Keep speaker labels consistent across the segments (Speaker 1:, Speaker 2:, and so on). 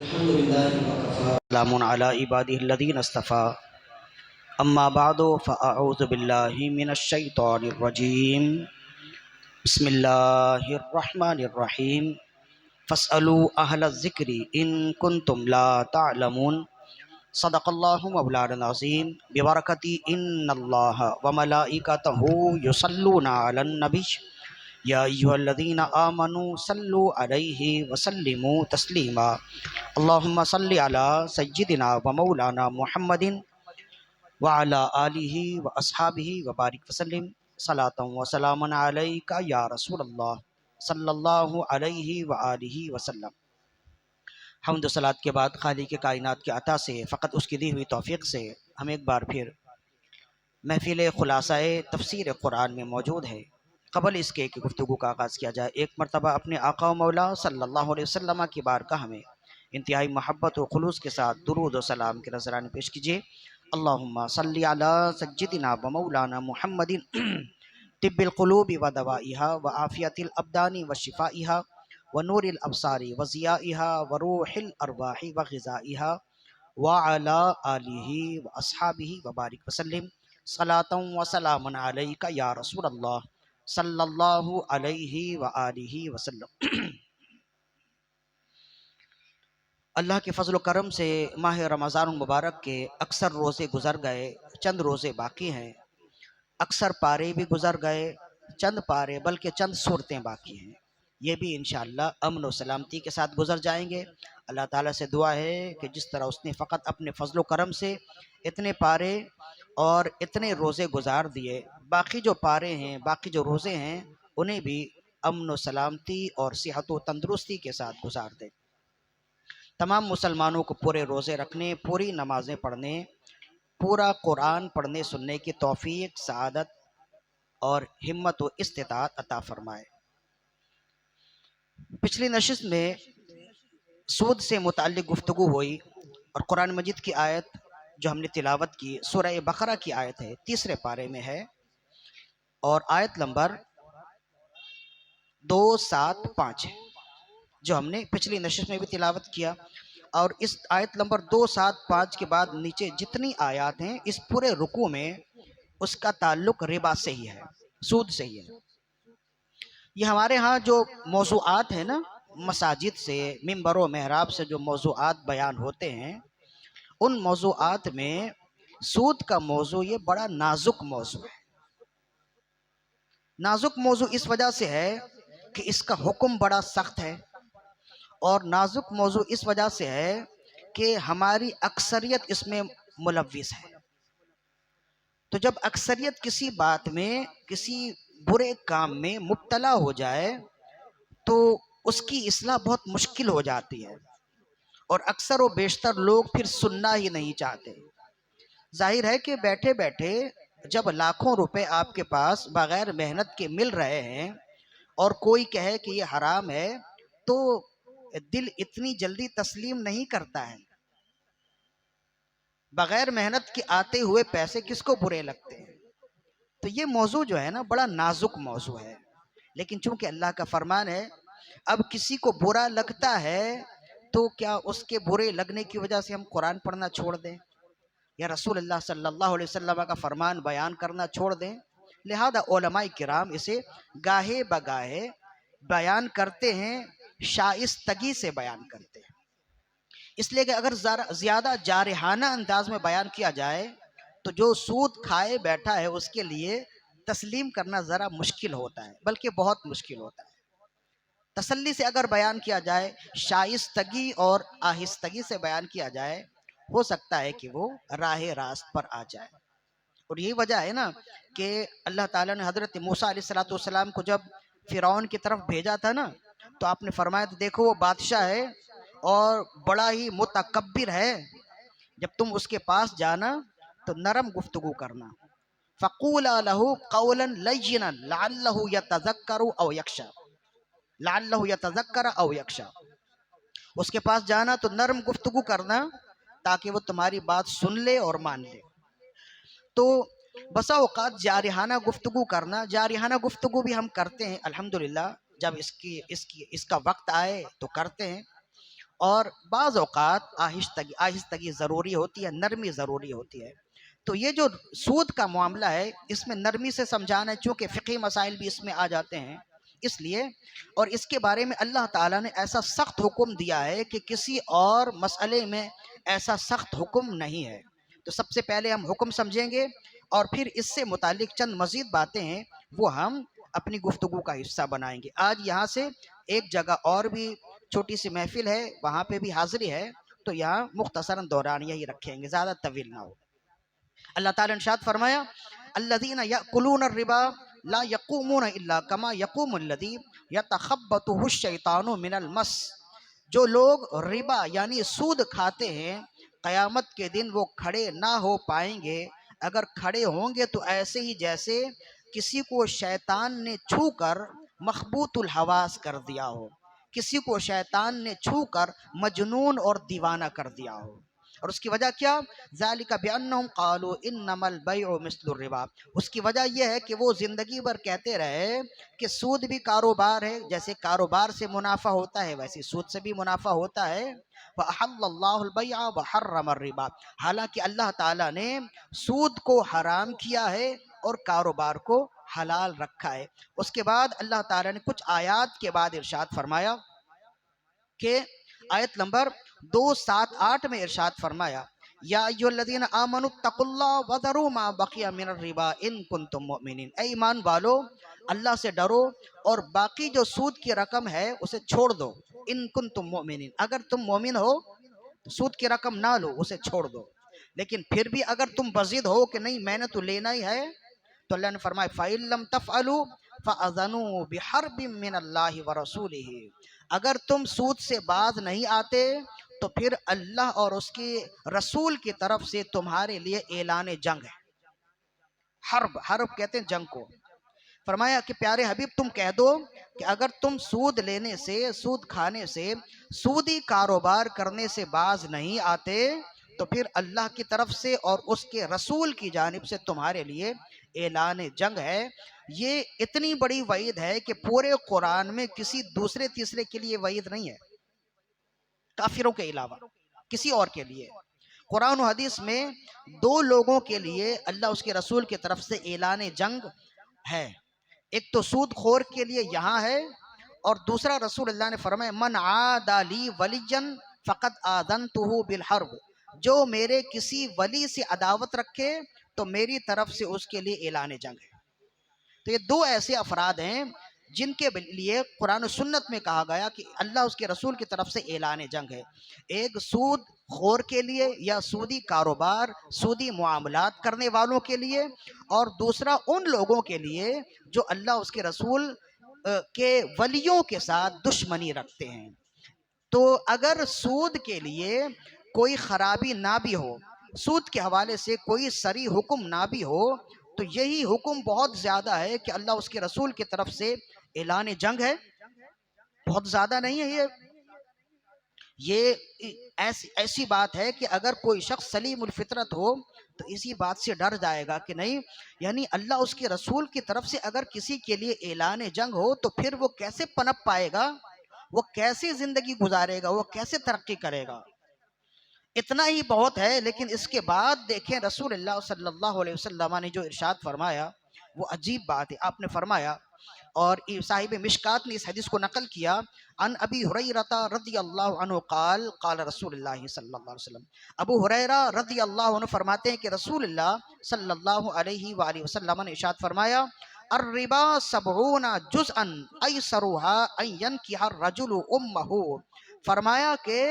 Speaker 1: الحمد لله وكفى سلام على عباده الذين اصطفى أما بعد فأعوذ بالله من الشيطان الرجيم بسم الله الرحمن الرحيم فاسألوا أهل الذكر إن كنتم لا تعلمون صدق الله مولانا العظيم ببركة إن الله وملائكته يصلون على النبي يا أيها الذين آمنوا صلوا عليه وسلموا تسليما اللهم صل على سيدنا ومولانا محمد وعلى آلہ واصحابہ وبارک وسلم صلاۃ و سلام علیک یا رسول اللہ صلی اللہ علیہ وآلہ وسلم۔ حمد و صلات کے بعد خالق کائنات کے عطا سے فقط اس کی دی ہوئی توفیق سے ہم ایک بار پھر محفل خلاصہ تفسیر قرآن میں موجود ہے۔ قبل اس کے کہ گفتگو کا آغاز کیا جائے، ایک مرتبہ اپنے آقا و مولا صلی اللہ علیہ وسلم کی بارگاہ میں انتہائی محبت و خلوص کے ساتھ درود و سلام کے نذرانے پیش کیجیے۔ اللہم صلی علی سیدنا و مولانا محمد طب القلوب و دوائها و عافیت الابدان و شفائها و نور الابصار و ضیائها و روح الارواح و غذائها وعلى آلہ و اصحابہ و بارک وسلم صلاۃ و سلام علیک یا رسول اللہ صلی اللہ علیہ وآلہ وسلم۔ اللہ کے فضل و کرم سے ماہ رمضان المبارک کے اکثر روزے گزر گئے، چند روزے باقی ہیں، اکثر پارے بھی گزر گئے، چند پارے بلکہ چند صورتیں باقی ہیں، یہ بھی انشاءاللہ امن و سلامتی کے ساتھ گزر جائیں گے۔ اللہ تعالیٰ سے دعا ہے کہ جس طرح اس نے فقط اپنے فضل و کرم سے اتنے پارے اور اتنے روزے گزار دیے، باقی جو پارے ہیں، باقی جو روزے ہیں، انہیں بھی امن و سلامتی اور صحت و تندرستی کے ساتھ گزار دے۔ تمام مسلمانوں کو پورے روزے رکھنے، پوری نمازیں پڑھنے، پورا قرآن پڑھنے سننے کی توفیق، سعادت اور ہمت و استطاعت عطا فرمائے۔ پچھلی نشست میں سود سے متعلق گفتگو ہوئی اور قرآن مجید کی آیت جو ہم نے تلاوت کی سورہ بقرہ کی آیت ہے، تیسرے پارے میں ہے اور آیت نمبر 275 ہے، جو ہم نے پچھلی نشست میں بھی تلاوت کیا، اور اس آیت نمبر 275 کے بعد نیچے جتنی آیات ہیں اس پورے رکوع میں اس کا تعلق ربا سے ہی ہے، سود سے ہی ہے۔ یہ ہمارے ہاں جو موضوعات ہیں نا، مساجد سے، ممبر و محراب سے جو موضوعات بیان ہوتے ہیں، ان موضوعات میں سود کا موضوع یہ بڑا نازک موضوع ہے۔ نازک موضوع اس وجہ سے ہے کہ اس کا حکم بڑا سخت ہے، اور نازک موضوع اس وجہ سے ہے کہ ہماری اکثریت اس میں ملوث ہے۔ تو جب اکثریت کسی بات میں، کسی برے کام میں مبتلا ہو جائے تو اس کی اصلاح بہت مشکل ہو جاتی ہے، اور اکثر و بیشتر لوگ پھر سننا ہی نہیں چاہتے۔ ظاہر ہے کہ بیٹھے بیٹھے جب لاکھوں روپے آپ کے پاس بغیر محنت کے مل رہے ہیں اور کوئی کہے کہ یہ حرام ہے تو دل اتنی جلدی تسلیم نہیں کرتا ہے۔ بغیر محنت کے آتے ہوئے پیسے کس کو برے لگتے ہیں؟ تو یہ موضوع جو ہے نا بڑا نازک موضوع ہے، لیکن چونکہ اللہ کا فرمان ہے، اب کسی کو برا لگتا ہے تو کیا اس کے برے لگنے کی وجہ سے ہم قرآن پڑھنا چھوڑ دیں یا رسول اللہ صلی اللہ علیہ وسلم کا فرمان بیان کرنا چھوڑ دیں؟ لہذا علماء کرام اسے گاہے بگاہے بیان کرتے ہیں، شائستگی سے بیان کرتے ہیں، اس لیے کہ اگر زیادہ جارحانہ انداز میں بیان کیا جائے تو جو سود کھائے بیٹھا ہے اس کے لیے تسلیم کرنا ذرا مشکل ہوتا ہے، بلکہ بہت مشکل ہوتا ہے۔ تسلی سے اگر بیان کیا جائے، شائستگی اور آہستگی سے بیان کیا جائے، ہو سکتا ہے کہ وہ راہ راست پر آ جائے۔ اور یہی وجہ ہے نا کہ اللہ تعالیٰ نے حضرت موسیٰ علیہ السلام کو جب فرعون کی طرف بھیجا تھا نا، تو آپ نے فرمایا تو دیکھو وہ بادشاہ ہے اور بڑا ہی متکبر ہے، جب تم اس کے پاس جانا تو نرم گفتگو کرنا، فَقُولَا لَهُ قَوْلًا لَيِّنًا لَعَلَّهُ يَتَذَكَّرُ أَوْ يَخْشَىٰ۔ اس کے پاس جانا تو نرم گفتگو کرنا تاکہ وہ تمہاری بات سن لے اور مان لے۔ تو بسا اوقات جارحانہ گفتگو کرنا، جارحانہ گفتگو بھی ہم کرتے ہیں الحمدللہ، جب اس کا وقت آئے تو کرتے ہیں، اور بعض اوقات آہستگی ضروری ہوتی ہے، نرمی ضروری ہوتی ہے۔ تو یہ جو سود کا معاملہ ہے اس میں نرمی سے سمجھانا ہے، چونکہ فقہی مسائل بھی اس میں آ جاتے ہیں اس لیے، اور اس کے بارے میں اللہ تعالیٰ نے ایسا سخت حکم دیا ہے کہ کسی اور مسئلے میں ایسا سخت حکم نہیں ہے۔ تو سب سے پہلے ہم حکم سمجھیں گے اور پھر اس سے متعلق چند مزید باتیں ہیں وہ ہم اپنی گفتگو کا حصہ بنائیں گے۔ آج یہاں سے ایک جگہ اور بھی چھوٹی سی محفل ہے، وہاں پہ بھی حاضری ہے، تو یہاں مختصراً دوران یہی رکھیں گے، زیادہ طویل نہ ہو۔ اللہ تعالیٰ نے ارشاد فرمایا الذین یأکلون الربا لا یقومون الا کما یقوم الذی یتخبطہ الشیطان من المس، جو لوگ ربا یعنی سود کھاتے ہیں قیامت کے دن وہ کھڑے نہ ہو پائیں گے، اگر کھڑے ہوں گے تو ایسے ہی جیسے کسی کو شیطان نے چھو کر مخبوط الحواس کر دیا ہو، کسی کو شیطان نے چھو کر مجنون اور دیوانہ کر دیا ہو۔ اور اس کی وجہ کیا؟ ذالک بانہم قالوا انما البیع مثل الربا، اس کی وجہ یہ ہے کہ وہ زندگی بھر کہتے رہے کہ سود بھی کاروبار ہے، جیسے کاروبار سے منافع ہوتا ہے ویسے سود سے بھی منافع ہوتا ہے۔ وَأَحَلَّ اللَّهُ الْبَيْعَ وَحَرَّمَ الرِّبَا، حالانکہ اللہ تعالیٰ نے سود کو حرام کیا ہے اور کاروبار کو حلال رکھا ہے۔ اس کے بعد اللہ تعالیٰ نے کچھ آیات کے بعد ارشاد فرمایا کہ آیت نمبر 278 میں ارشاد فرمایا یا ایھا الذین آمنوا اتقوا اللہ وذروا ما بقی من الربا ان کنتم مؤمنین، اے ایمان والو اللہ سے ڈرو اور باقی جو سود کی رقم ہے اسے چھوڑ دو، ان کنتم مؤمنین، اگر تم مومن ہو تو سود کی رقم نہ لو، اسے چھوڑ دو۔ لیکن پھر بھی اگر تم بضد ہو کہ نہیں میں نے تو لینا ہی ہے، تو اللہ نے فرمایا فَإِن لَّمْ تَفْعَلُوا فَأَذَنُوا بِحَرْبٍ مِّنَ اللَّهِ وَرَسُولِهِ، اگر تم سود سے باز نہیں آتے تو پھر اللہ اور اس کے رسول کی طرف سے تمہارے لیے اعلان جنگ ہے۔ حرب کہتے ہیں جنگ کو۔ فرمایا کہ پیارے حبیب تم کہہ دو کہ اگر تم سود لینے سے، سود کھانے سے، سودی کاروبار کرنے سے باز نہیں آتے تو پھر اللہ کی طرف سے اور اس کے رسول کی جانب سے تمہارے لیے اعلان جنگ ہے۔ یہ اتنی بڑی وعید ہے کہ پورے قرآن میں کسی دوسرے تیسرے کے لیے وعید نہیں ہے، کافروں کے علاوہ کسی اور کے لیے۔ قرآن و حدیث میں دو لوگوں کے لیے اللہ اس کے رسول کی طرف سے اعلان جنگ ہے، ایک تو سود خور کے لیے یہاں ہے، اور دوسرا رسول اللہ نے فرمایا من عاد لی ولیا فقد آذنتہ بالحرب، جو میرے کسی ولی سے عداوت رکھے تو میری طرف سے اس کے لیے اعلان جنگ ہے۔ تو یہ دو ایسے افراد ہیں جن کے لیے قرآن و سنت میں کہا گیا کہ اللہ اس کے رسول کی طرف سے اعلان جنگ ہے، ایک سود خور کے لیے یا سودی کاروبار، سودی معاملات کرنے والوں کے لیے، اور دوسرا ان لوگوں کے لیے جو اللہ اس کے رسول کے ولیوں کے ساتھ دشمنی رکھتے ہیں۔ تو اگر سود کے لیے کوئی خرابی نہ بھی ہو، سود کے حوالے سے کوئی صریح حکم نہ بھی ہو، تو یہی حکم بہت زیادہ ہے کہ اللہ اس کے رسول کی طرف سے اعلان جنگ ہے، بہت زیادہ نہیں ہے یہ ایسی بات ہے کہ اگر کوئی شخص سلیم الفطرت ہو تو اسی بات سے ڈر جائے گا کہ نہیں، یعنی اللہ اس کے رسول کی طرف سے اگر کسی کے لیے اعلان جنگ ہو تو پھر وہ کیسے پنپ پائے گا، وہ کیسے زندگی گزارے گا، وہ کیسے ترقی کرے گا۔ اتنا ہی بہت ہے، لیکن اس کے بعد دیکھیں رسول اللہ صلی اللہ علیہ وسلم نے جو ارشاد فرمایا وہ عجیب بات ہے۔ آپ نے فرمایا، اور صاحب مشکات نے اس حدیث کو نقل کیا، عن ابی ہریرہ رضی اللہ عنہ قال قال رسول اللہ صلی اللہ علیہ وسلم، ابو ہریرہ رضی اللہ عنہ فرماتے ہیں کہ رسول اللہ صلی اللہ علیہ وآلہ وسلم نے ارشاد فرمایا الربا 70 جزءا ایسرها ان ينکح الرجل امہ، فرمایا کہ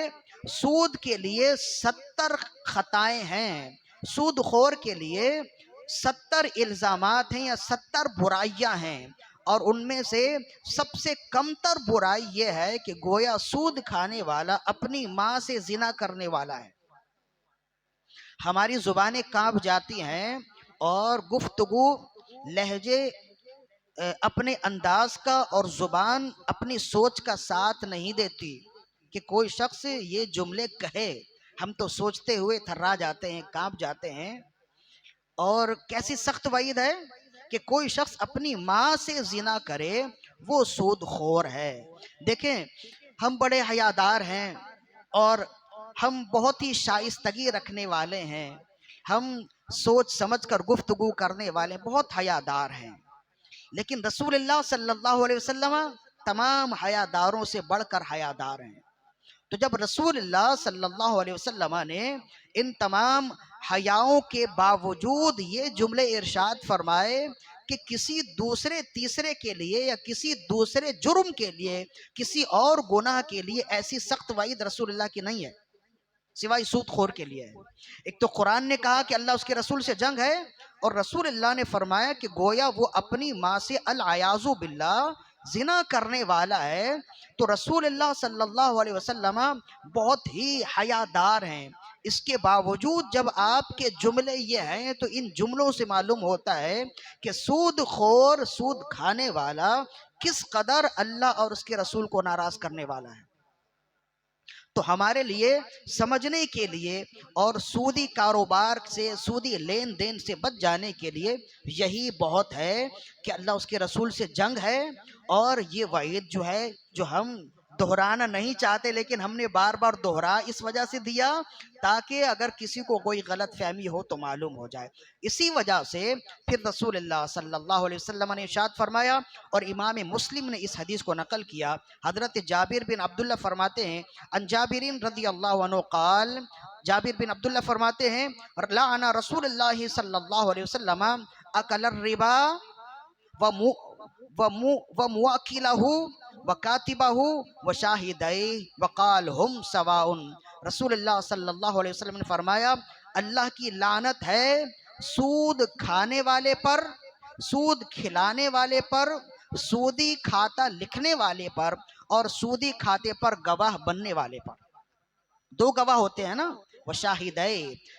Speaker 1: سود کے لیے 70 خطائیں ہیں، سود خور کے لیے 70 الزامات ہیں یا 70 برائیاں ہیں، اور ان میں سے سب سے کمتر برائی یہ ہے کہ گویا سود کھانے والا اپنی ماں سے زنا کرنے والا ہے۔ ہماری زبانیں کانپ جاتی ہیں اور گفتگو، لہجے اپنے انداز کا اور زبان اپنی سوچ کا ساتھ نہیں دیتی کہ کوئی شخص یہ جملے کہے، ہم تو سوچتے ہوئے تھرا جاتے ہیں، کانپ جاتے ہیں۔ اور کیسی سخت وعید ہے کہ کوئی شخص اپنی ماں سے زنا کرے وہ سود خور ہے۔ دیکھیں ہم بڑے حیادار ہیں، اور ہم بہت ہی شائستگی رکھنے والے ہیں، ہم سوچ سمجھ کر گفتگو کرنے والے ہیں، بہت حیادار ہیں، لیکن رسول اللہ صلی اللہ علیہ وسلم تمام حیاداروں سے بڑھ کر حیادار ہیں۔ تو جب رسول اللہ صلی اللہ علیہ وسلم نے ان تمام حیاؤں کے باوجود یہ جملے ارشاد فرمائے کہ کسی دوسرے تیسرے کے لیے یا کسی دوسرے جرم کے لیے، کسی اور گناہ کے لیے ایسی سخت وعید رسول اللہ کی نہیں ہے سوائے سود خور کے لیے ہے۔ ایک تو قرآن نے کہا کہ اللہ اس کے رسول سے جنگ ہے، اور رسول اللہ نے فرمایا کہ گویا وہ اپنی ماں سے العیاذ باللہ زنا کرنے والا ہے۔ تو رسول اللہ صلی اللہ علیہ وسلم بہت ہی حیادار ہیں، اس کے باوجود جب آپ کے جملے یہ ہیں تو ان جملوں سے معلوم ہوتا ہے کہ سود خور، سود کھانے والا کس قدر اللہ اور اس کے رسول کو ناراض کرنے والا ہے۔ تو ہمارے لیے سمجھنے کے لیے اور سودی کاروبار سے، سودی لین دین سے بچ جانے کے لیے یہی بہت ہے کہ اللہ اس کے رسول سے جنگ ہے، اور یہ وعید جو ہے جو ہم دہرانا نہیں چاہتے لیکن ہم نے بار بار دہرا اس وجہ سے دیا تاکہ اگر کسی کو کوئی غلط فہمی ہو تو معلوم ہو جائے۔ اسی وجہ سے پھر رسول اللہ صلی اللہ علیہ وسلم نے ارشاد فرمایا، اور امام مسلم نے اس حدیث کو نقل کیا، حضرت جابر بن عبداللہ فرماتے ہیں، ان جابرین رضی اللہ عنہ قال، جابر بن عبداللہ فرماتے ہیں، لعن رسول اللہ صلی اللہ علیہ وسلم اکل الربا وموکلہ وکاتبہ وشاہدیہ وقال ہم سواء۔ رسول اللہ صلی اللہ علیہ وسلم نے فرمایا اللہ کی لعنت ہے سود کھانے والے پر، سود کھلانے والے پر، سودی کھاتا لکھنے والے پر، اور سودی کھاتے پر گواہ بننے والے پر۔ دو گواہ ہوتے ہیں نا، وہ شاہدے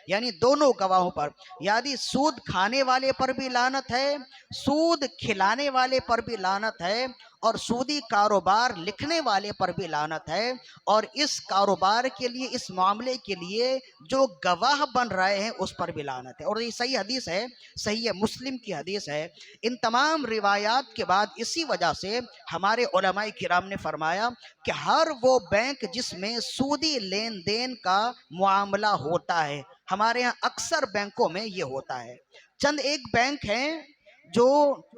Speaker 1: یعنی دونوں گواہوں پر، یعنی سود کھانے والے پر بھی لعنت ہے، سود کھلانے والے پر بھی لعنت ہے، اور سودی کاروبار لکھنے والے پر بھی لعنت ہے، اور اس کاروبار کے لیے، اس معاملے کے لیے جو گواہ بن رہے ہیں اس پر بھی لعنت ہے۔ اور یہ صحیح حدیث ہے، صحیح مسلم کی حدیث ہے۔ ان تمام روایات کے بعد اسی وجہ سے ہمارے علماء کرام نے فرمایا کہ ہر وہ بینک جس میں سودی لین دین کا معاملہ ہوتا ہے، ہمارے ہاں اکثر بینکوں میں یہ ہوتا ہے۔ چند ایک بینک ہیں جو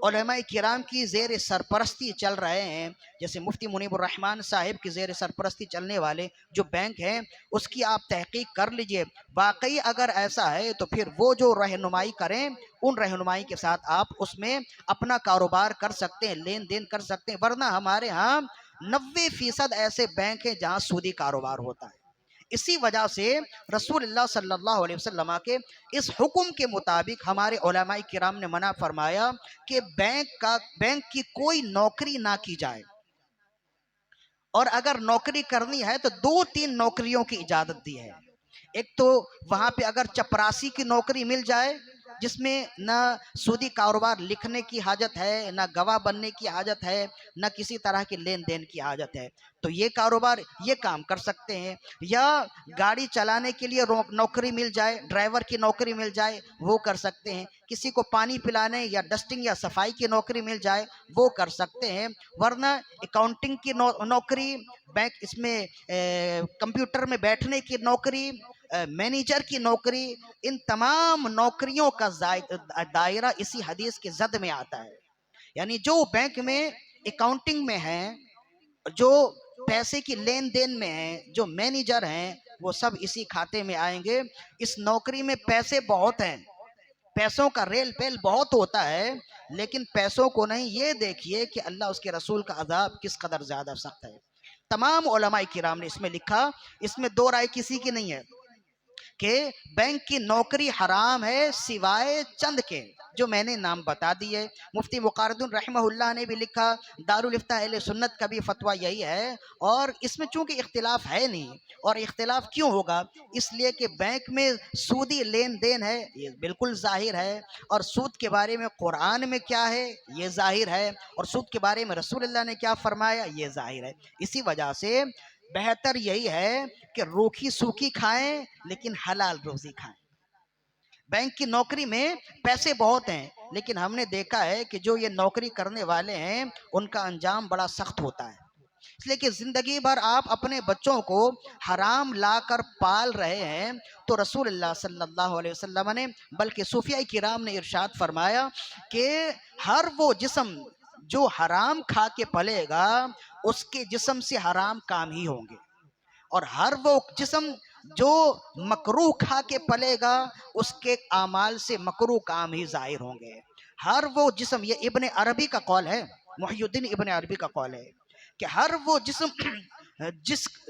Speaker 1: علماء کرام کی زیر سرپرستی چل رہے ہیں، جیسے مفتی منیب الرحمن صاحب کی زیر سرپرستی چلنے والے جو بینک ہیں، اس کی آپ تحقیق کر لیجئے، واقعی اگر ایسا ہے تو پھر وہ جو رہنمائی کریں ان رہنمائی کے ساتھ آپ اس میں اپنا کاروبار کر سکتے ہیں، لین دین کر سکتے ہیں، ورنہ ہمارے ہاں 90% ایسے بینک ہیں جہاں سودی کاروبار ہوتا ہے۔ اسی وجہ سے رسول اللہ صلی اللہ علیہ وسلم کے اس حکم کے مطابق ہمارے علماء کرام نے منع فرمایا کہ بینک کی کوئی نوکری نہ کی جائے، اور اگر نوکری کرنی ہے تو 2-3 نوکریوں کی اجازت دی ہے۔ ایک تو وہاں پہ اگر چپراسی کی نوکری مل جائے جس میں نہ سودی کاروبار لکھنے کی حاجت ہے، نہ گواہ بننے کی حاجت ہے، نہ کسی طرح کی لین دین کی حاجت ہے، تو یہ کاروبار یہ کام کر سکتے ہیں۔ یا گاڑی چلانے کے لیے نوکری مل جائے، ڈرائیور کی نوکری مل جائے، وہ کر سکتے ہیں۔ کسی کو پانی پلانے یا ڈسٹنگ یا صفائی کی نوکری مل جائے وہ کر سکتے ہیں، ورنہ اکاؤنٹنگ کی نوکری، بینک اس میں کمپیوٹر میں بیٹھنے کی نوکری، مینیجر کی نوکری، ان تمام نوکریوں کا دائرہ اسی حدیث کے زد میں آتا ہے۔ یعنی جو بینک میں اکاؤنٹنگ میں ہیں، جو پیسے کی لین دین میں ہیں، جو مینیجر ہیں، وہ سب اسی کھاتے میں آئیں گے۔ اس نوکری میں پیسے بہت ہیں، پیسوں کا ریل پیل بہت ہوتا ہے، لیکن پیسوں کو نہیں، یہ دیکھیے کہ اللہ اس کے رسول کا عذاب کس قدر زیادہ سخت ہے۔ تمام علماء کرام نے اس میں لکھا، اس میں دو رائے کسی کی نہیں ہے کہ بینک کی نوکری حرام ہے سوائے چند کے جو میں نے نام بتا دیے۔ مفتی مقارد رحمہ اللہ نے بھی لکھا، دارالفتہ اہل سنت کا بھی فتویٰ یہی ہے، اور اس میں چونکہ اختلاف ہے نہیں، اور اختلاف کیوں ہوگا؟ اس لیے کہ بینک میں سودی لین دین ہے، یہ بالکل ظاہر ہے، اور سود کے بارے میں قرآن میں کیا ہے یہ ظاہر ہے، اور سود کے بارے میں رسول اللہ نے کیا فرمایا یہ ظاہر ہے۔ اسی وجہ سے بہتر یہی ہے کہ روکھی سوکھی کھائیں لیکن حلال روزی کھائیں۔ بینک کی نوکری میں پیسے بہت ہیں، لیکن ہم نے دیکھا ہے کہ جو یہ نوکری کرنے والے ہیں ان کا انجام بڑا سخت ہوتا ہے۔ اس لیے کہ زندگی بھر آپ اپنے بچوں کو حرام لا کر پال رہے ہیں، تو رسول اللہ صلی اللہ علیہ وسلم نے بلکہ صوفیاء کرام نے ارشاد فرمایا کہ ہر وہ جسم جو حرام کھا کے پلے گا اس کے جسم سے حرام کام ہی ہوں گے، اور ہر وہ جسم جو مکروہ کھا کے پلے گا اس کے اعمال سے مکروہ کام ہی ظاہر ہوں گے۔ ہر وہ جسم، یہ ابن عربی کا قول ہے، محی الدین ابن عربی کا قول ہے کہ ہر وہ جسم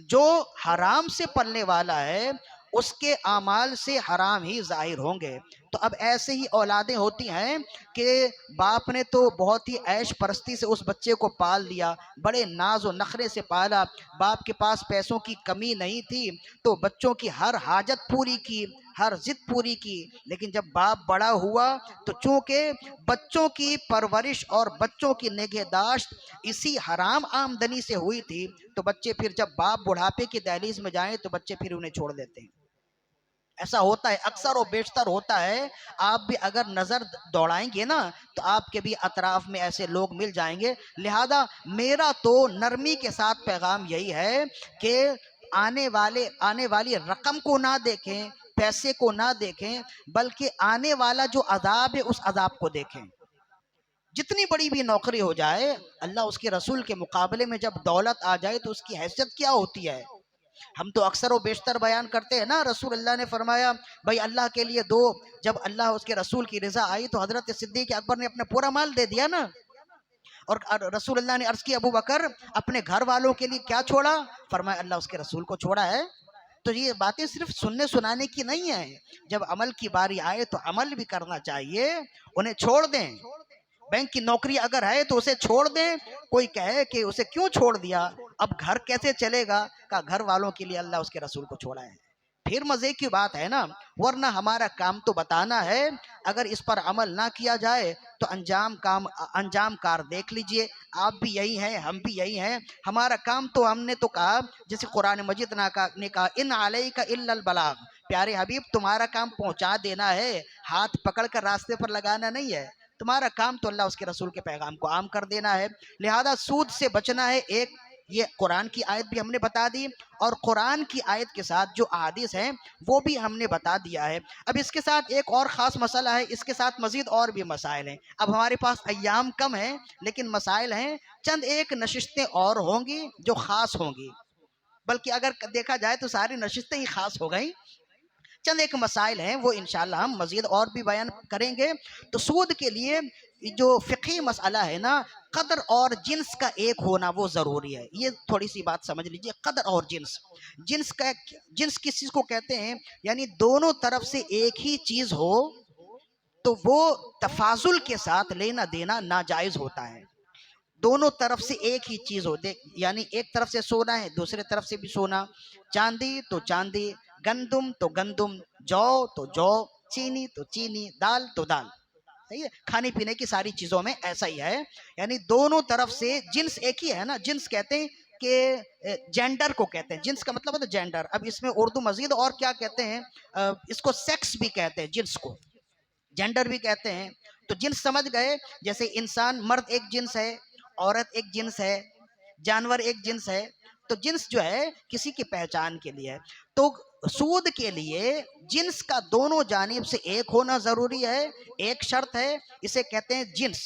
Speaker 1: جو حرام سے پلنے والا ہے اس کے اعمال سے حرام ہی ظاہر ہوں گے۔ تو اب ایسے ہی اولادیں ہوتی ہیں کہ باپ نے تو بہت ہی عیش پرستی سے اس بچے کو پال دیا، بڑے ناز و نخرے سے پالا، باپ کے پاس پیسوں کی کمی نہیں تھی تو بچوں کی ہر حاجت پوری کی، ہر ضد پوری کی، لیکن جب باپ بڑا ہوا تو چونکہ بچوں کی پرورش اور بچوں کی نگہداشت اسی حرام آمدنی سے ہوئی تھی، تو بچے پھر جب باپ بڑھاپے کی دہلیز میں جائیں تو بچے پھر انہیں چھوڑ دیتے ہیں۔ ایسا ہوتا ہے، اکثر و بیشتر ہوتا ہے۔ آپ بھی اگر نظر دوڑائیں گے نا تو آپ کے بھی اطراف میں ایسے لوگ مل جائیں گے۔ لہذا میرا تو نرمی کے ساتھ پیغام یہی ہے کہ آنے والی رقم کو نہ دیکھیں، پیسے کو نہ دیکھیں، بلکہ آنے والا جو عذاب ہے اس عذاب کو دیکھیں۔ جتنی بڑی بھی نوکری ہو جائے، اللہ اس کے رسول کے مقابلے میں جب دولت آ جائے تو اس کی حیثیت کیا ہوتی ہے؟ ہم تو اکثر و بیشتر بیان کرتے ہیں نا، رسول اللہ نے فرمایا بھائی اللہ کے لیے دو، جب اللہ اس کے رسول کی رضا آئی تو حضرت صدیق اکبر نے اپنا پورا مال دے دیا نا، اور رسول اللہ نے عرض کی ابو بکر اپنے گھر والوں کے لیے کیا چھوڑا؟ فرمایا اللہ اس کے رسول کو چھوڑا ہے۔ تو یہ باتیں صرف سننے سنانے کی نہیں ہیں، جب عمل کی باری آئے تو عمل بھی کرنا چاہیے۔ انہیں چھوڑ دیں، بینک کی نوکری اگر ہے تو اسے چھوڑ دیں۔ کوئی کہے کہ اسے کیوں چھوڑ دیا، اب گھر کیسے چلے گا؟ کہا گھر والوں کے لیے اللہ اس کے رسول کو چھوڑا ہے۔ پھر مزے کی بات ہے نا، ورنہ ہمارا کام تو بتانا ہے، اگر اس پر عمل نہ کیا جائے تو انجام کار دیکھ لیجئے۔ آپ بھی یہی ہیں، ہم بھی یہی ہیں۔ ہمارا کام تو ہم نے تو کہا، جیسے قرآن مجید نے کہا ان علیک الا البلاغ، پیارے حبیب تمہارا کام پہنچا دینا ہے، ہاتھ پکڑ کر راستے پر لگانا نہیں ہے۔ تمہارا کام تو اللہ اس کے رسول کے پیغام کو عام کر دینا ہے۔ لہذا سود سے بچنا ہے۔ ایک یہ قرآن کی آیت بھی ہم نے بتا دی، اور قرآن کی آیت کے ساتھ جو احادیث ہیں وہ بھی ہم نے بتا دیا ہے۔ اب اس کے ساتھ ایک اور خاص مسئلہ ہے، اس کے ساتھ مزید اور بھی مسائل ہیں۔ اب ہمارے پاس ایام کم ہیں لیکن مسائل ہیں، چند ایک نشستیں اور ہوں گی جو خاص ہوں گی، بلکہ اگر دیکھا جائے تو ساری نشستیں ہی خاص ہو گئیں۔ چند ایک مسائل ہیں وہ انشاءاللہ ہم مزید اور بھی بیان کریں گے۔ تو سود کے لیے جو فقہی مسئلہ ہے نا، قدر اور جنس کا ایک ہونا وہ ضروری ہے۔ یہ تھوڑی سی بات سمجھ لیجئے، قدر اور جنس کس چیز کو کہتے ہیں؟ یعنی دونوں طرف سے ایک ہی چیز ہو تو وہ تفاضل کے ساتھ لینا دینا ناجائز ہوتا ہے۔ دونوں طرف سے ایک ہی چیز ہو، یعنی ایک طرف سے سونا ہے دوسرے طرف سے بھی سونا، چاندی تو چاندی، گندم تو گندم، جو تو جو، چینی تو چینی، دال تو دال۔ صحیح ہے، کھانے پینے کی ساری چیزوں میں ایسا ہی ہے، یعنی دونوں طرف سے جنس ایک ہی ہے نا۔ جنس کہتے ہیں کہ جینڈر کو کہتے ہیں، جنس کا مطلب ہے جینڈر۔ اب اس میں اردو مزید اور کیا کہتے ہیں، اس کو سیکس بھی کہتے ہیں، جنس کو جینڈر بھی کہتے ہیں۔ تو جنس سمجھ گئے، جیسے انسان مرد ایک جنس ہے، عورت ایک جنس ہے، جانور ایک جنس ہے۔ تو جنس جو ہے کسی کی پہچان کے لیے ہے۔ تو سود کے لیے جنس کا دونوں جانب سے ایک ہونا ضروری ہے، ایک شرط ہے، اسے کہتے ہیں جنس۔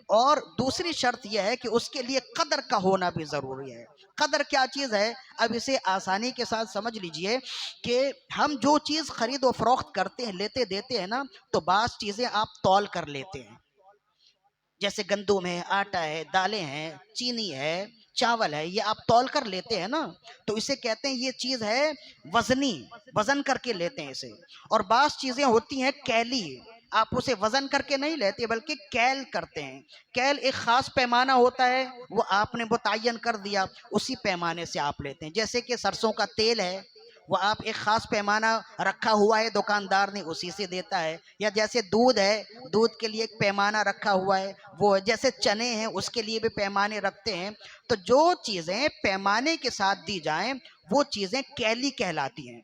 Speaker 1: اور دوسری شرط یہ ہے کہ اس کے لیے قدر کا ہونا بھی ضروری ہے۔ قدر کیا چیز ہے؟ اب اسے آسانی کے ساتھ سمجھ لیجئے کہ ہم جو چیز خرید و فروخت کرتے ہیں، لیتے دیتے ہیں نا، تو بعض چیزیں آپ تول کر لیتے ہیں، جیسے گندم ہے، آٹا ہے، دالیں ہیں، چینی ہے، چاول ہے، یہ آپ تول کر لیتے ہیں نا، تو اسے کہتے ہیں یہ چیز ہے وزنی، وزن کر کے لیتے ہیں اسے۔ اور بعض چیزیں ہوتی ہیں کیلی، آپ اسے وزن کر کے نہیں لیتے بلکہ کیل کرتے ہیں۔ کیل ایک خاص پیمانہ ہوتا ہے، وہ آپ نے متعین کر دیا، اسی پیمانے سے آپ لیتے ہیں۔ جیسے کہ سرسوں کا تیل ہے، وہ آپ ایک خاص پیمانہ رکھا ہوا ہے، دکاندار نے اسی سے دیتا ہے۔ یا جیسے دودھ ہے، دودھ کے لیے ایک پیمانہ رکھا ہوا ہے، وہ جیسے چنے ہیں اس کے لیے بھی پیمانے رکھتے ہیں۔ تو جو چیزیں پیمانے کے ساتھ دی جائیں وہ چیزیں کیلی کہلاتی ہیں،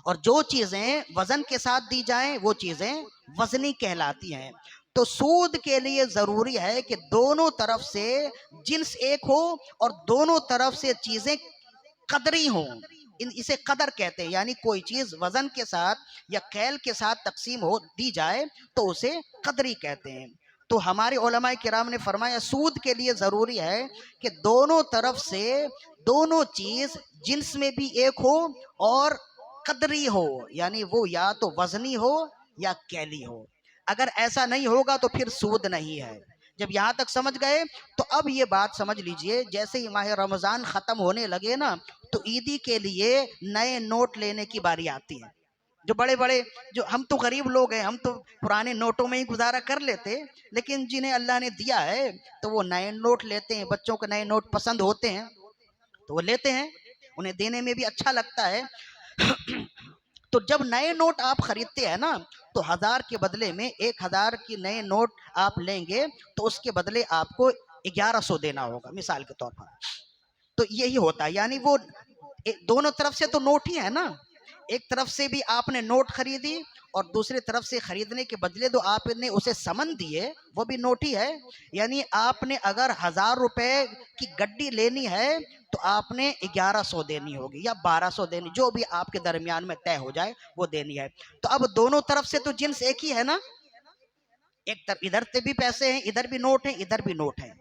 Speaker 1: اور جو چیزیں وزن کے ساتھ دی جائیں وہ چیزیں وزنی کہلاتی ہیں۔ تو سود کے لیے ضروری ہے کہ دونوں طرف سے جنس ایک ہو اور دونوں طرف سے چیزیں قدری ہوں، اسے قدر کہتے ہیں، یعنی کوئی چیز وزن کے ساتھ یا کیل کے ساتھ تقسیم ہو دی جائے تو اسے قدری کہتے ہیں۔ تو ہمارے علماء کرام نے فرمایا سود کے لیے ضروری ہے کہ دونوں طرف سے دونوں چیز جنس میں بھی ایک ہو اور قدری ہو، یعنی وہ یا تو وزنی ہو یا کیلی ہو۔ اگر ایسا نہیں ہوگا تو پھر سود نہیں ہے۔ جب یہاں تک سمجھ گئے تو اب یہ بات سمجھ لیجئے، جیسے ہی ماہ رمضان ختم ہونے لگے نا تو عیدی کے لیے نئے نوٹ لینے کی باری آتی ہے۔ جو بڑے بڑے، جو ہم تو غریب لوگ ہیں، ہم تو پرانے نوٹوں میں ہی گزارا کر لیتے، لیکن جنہیں اللہ نے دیا ہے تو وہ نئے نوٹ لیتے ہیں۔ بچوں کو نئے نوٹ پسند ہوتے ہیں تو وہ لیتے ہیں، انہیں دینے میں بھی اچھا لگتا ہے۔ تو جب نئے نوٹ آپ خریدتے ہیں نا تو 1000 کے بدلے میں 1000 کی نئے نوٹ آپ لیں گے تو اس کے بدلے آپ کو 1100 دینا ہوگا، مثال کے طور پر۔ تو یہی ہوتا ہے، یعنی وہ دونوں طرف سے تو نوٹ ہی ہے نا، ایک طرف سے بھی آپ نے نوٹ خریدی اور دوسری طرف سے خریدنے کے بدلے تو آپ نے اسے سمن دیے، وہ بھی نوٹ ہی ہے۔ یعنی آپ نے اگر 1000 روپے کی گڈی لینی ہے تو آپ نے 1100 دینی ہوگی یا 1200 دینی، جو بھی آپ کے درمیان میں طے ہو جائے وہ دینی ہے۔ تو اب دونوں طرف سے تو جنس ایک ہی ہے نا، ایک طرف ادھر سے بھی پیسے ہیں، ادھر بھی نوٹ ہیں، ادھر بھی نوٹ ہیں،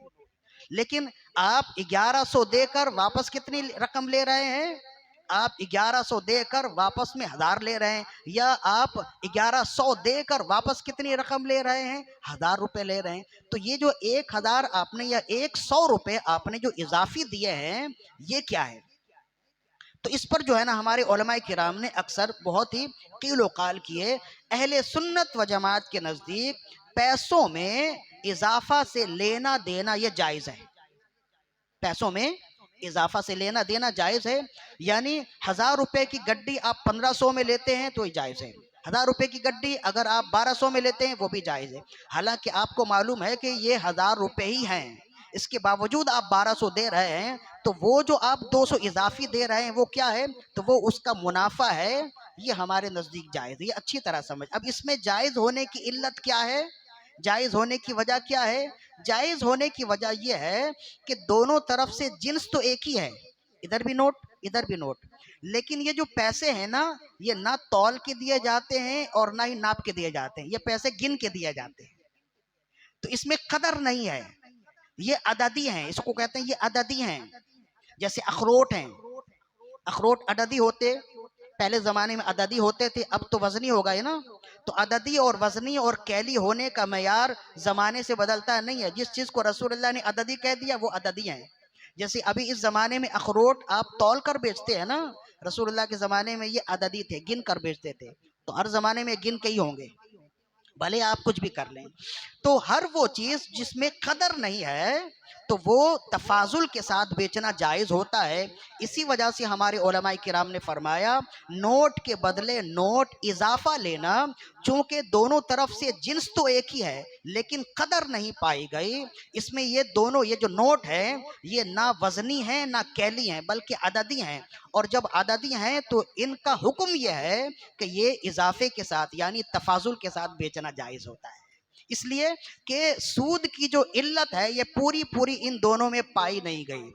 Speaker 1: لیکن آپ 1100 دے کر واپس کتنی رقم لے رہے ہیں؟ آپ 1100 دے کر واپس میں 1000 لے رہے ہیں، یا آپ 1100 دے کر واپس کتنی رقم لے رہے ہیں؟ 1000 روپے لے رہے ہیں۔ تو یہ جو 1000 آپ نے یا 100 روپے آپ نے جو اضافی دیے ہیں یہ کیا ہے؟ تو اس پر جو ہے نا ہمارے علماء کرام نے اکثر بہت ہی قیل و قال کیے۔ اہل سنت و جماعت کے نزدیک پیسوں میں اضافہ سے لینا دینا یہ جائز ہے، پیسوں میں اضافہ سے لینا دینا جائز ہے۔ یعنی 1000 روپے کی گڈی آپ 1500 میں لیتے ہیں تو یہ جائز ہے، 1000 روپے کی گڈی اگر آپ 1200 میں لیتے ہیں وہ بھی جائز ہے۔ حالانکہ آپ کو معلوم ہے کہ یہ 1000 روپے ہی ہیں، اس کے باوجود آپ 1200 دے رہے ہیں، تو وہ جو آپ 200 اضافی دے رہے ہیں وہ کیا ہے؟ تو وہ اس کا منافع ہے، یہ ہمارے نزدیک جائز ہے۔ یہ اچھی طرح سمجھ۔ اب اس میں جائز ہونے کی علت کیا ہے؟ جائز ہونے کی وجہ کیا ہے؟ جائز ہونے کی وجہ یہ ہے کہ دونوں طرف سے جنس تو ایک ہی ہے، ادھر بھی نوٹ ادھر بھی نوٹ، لیکن یہ جو پیسے ہیں نا یہ نہ تول کے دیے جاتے ہیں اور نہ ہی ناپ کے دیے جاتے ہیں، یہ پیسے گن کے دیے جاتے ہیں۔ تو اس میں قدر نہیں ہے، یہ عددی ہیں، اس کو کہتے ہیں یہ عددی ہیں۔ جیسے اخروٹ ہیں، اخروٹ عددی ہوتے، پہلے زمانے میں عددی ہوتے تھے، اب تو وزنی ہو گئے نا۔ تو عددی اور وزنی اور کیلی ہونے کا معیار زمانے سے بدلتا نہیں ہے، جس چیز کو رسول اللہ نے عددی کہہ دیا وہ عددی ہیں۔ جیسے ابھی اس زمانے میں اخروٹ آپ تول کر بیچتے ہیں نا، رسول اللہ کے زمانے میں یہ عددی تھے، گن کر بیچتے تھے، تو ہر زمانے میں گن کے ہی ہوں گے، بھلے آپ کچھ بھی کر لیں۔ تو ہر وہ چیز جس میں قدر نہیں ہے تو وہ تفاضل کے ساتھ بیچنا جائز ہوتا ہے۔ اسی وجہ سے ہمارے علماء کرام نے فرمایا نوٹ کے بدلے نوٹ اضافہ لینا، چونکہ دونوں طرف سے جنس تو ایک ہی ہے لیکن قدر نہیں پائی گئی، اس میں یہ دونوں یہ جو نوٹ ہے یہ نہ وزنی ہیں نہ کیلی ہیں بلکہ عددی ہیں، اور جب عددی ہیں تو ان کا حکم یہ ہے کہ یہ اضافے کے ساتھ یعنی تفاضل کے ساتھ بیچنا جائز ہوتا ہے۔ اس لیے کہ سود کی جو علت ہے یہ پوری پوری ان دونوں میں پائی نہیں گئی،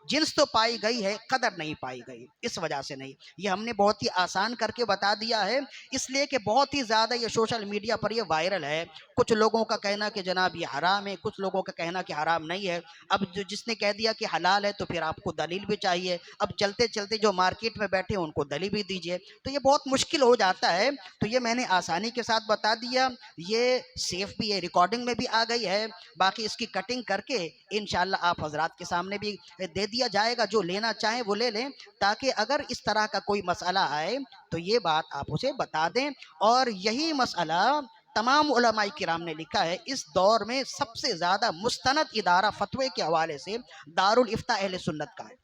Speaker 1: جنس تو پائی گئی ہے قدر نہیں پائی گئی، اس وجہ سے نہیں۔ یہ ہم نے بہت ہی آسان کر کے بتا دیا ہے، اس لیے کہ بہت ہی زیادہ یہ سوشل میڈیا پر یہ وائرل ہے۔ کچھ لوگوں کا کہنا کہ جناب یہ حرام ہے، کچھ لوگوں کا کہنا کہ حرام نہیں ہے۔ اب جس نے کہہ دیا کہ حلال ہے تو پھر آپ کو دلیل بھی چاہیے، اب چلتے چلتے جو مارکیٹ میں بیٹھے ان کو دلیل بھی دیجیے، تو یہ بہت مشکل ہو جاتا ہے۔ تو یہ میں نے آسانی کے ساتھ بتا دیا، یہ سیف بھی ہے، ریکارڈنگ میں بھی آ گئی ہے، باقی اس کی کٹنگ کر کے انشاءاللہ آپ حضرات کے سامنے بھی دے دیا جائے گا، جو لینا چاہیں وہ لے لیں، تاکہ اگر اس طرح کا کوئی مسئلہ آئے تو یہ بات آپ اسے بتا دیں۔ اور یہی مسئلہ تمام علماء کرام نے لکھا ہے، اس دور میں سب سے زیادہ مستند ادارہ فتوے کے حوالے سے دارالافتاء اہل سنت کا ہے،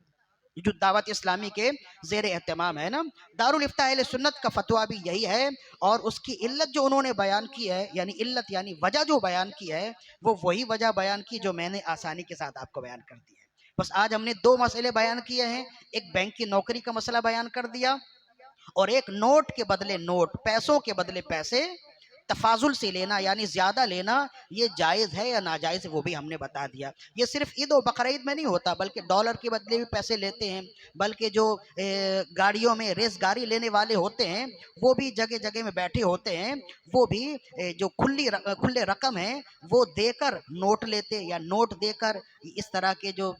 Speaker 1: جو دعوت اسلامی کے زیر اہتمام ہے نا، دارالافتاء اہل سنت کا فتویٰ بھی یہی ہے، اور اس کی علت جو انہوں نے بیان کی ہے، یعنی علت یعنی وجہ جو بیان کی ہے وہ وہی وجہ بیان کی جو میں نے آسانی کے ساتھ آپ کو بیان کر دی ہے۔ بس آج ہم نے دو مسئلے بیان کیے ہیں، ایک بینک کی نوکری کا مسئلہ بیان کر دیا، اور ایک نوٹ کے بدلے نوٹ، پیسوں کے بدلے پیسے، تفاضل سے لینا یعنی زیادہ لینا یہ جائز ہے یا ناجائز ہے وہ بھی ہم نے بتا دیا۔ یہ صرف عید و بقرعید میں نہیں ہوتا بلکہ ڈالر کے بدلے بھی پیسے لیتے ہیں، بلکہ جو گاڑیوں میں ریس گاڑی لینے والے ہوتے ہیں وہ بھی جگہ جگہ میں بیٹھے ہوتے ہیں، وہ بھی جو کھلے رقم ہے وہ دے کر نوٹ لیتے یا نوٹ دے کر اس طرح کے جو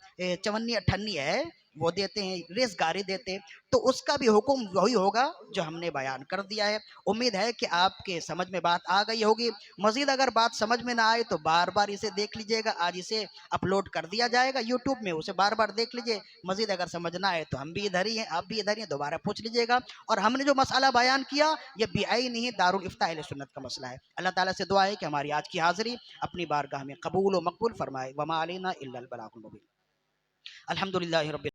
Speaker 1: چونی اٹھنی ہے وہ دیتے ہیں، ریس گاڑی دیتے، تو اس کا بھی حکم وہی ہوگا جو ہم نے بیان کر دیا ہے۔ امید ہے کہ آپ کے سمجھ میں بات آ گئی ہوگی۔ مزید اگر بات سمجھ میں نہ آئے تو بار بار اسے دیکھ لیجئے گا، آج اسے اپلوڈ کر دیا جائے گا یوٹیوب میں، اسے بار بار دیکھ لیجئے۔ مزید اگر سمجھ نہ آئے تو ہم بھی ادھر ہی ہیں، آپ بھی ادھر ہی ہیں، دوبارہ پوچھ لیجئے گا۔ اور ہم نے جو مسئلہ بیان کیا یہ بعین ہی دارالافتاء اہل سنت کا مسئلہ ہے۔ اللہ تعالیٰ سے دعا ہے کہ ہماری آج کی حاضری اپنی بارگاہ میں قبول و مقبول فرمائے۔ وما علینا الا البلاغ المبین۔ الحمدللہ رب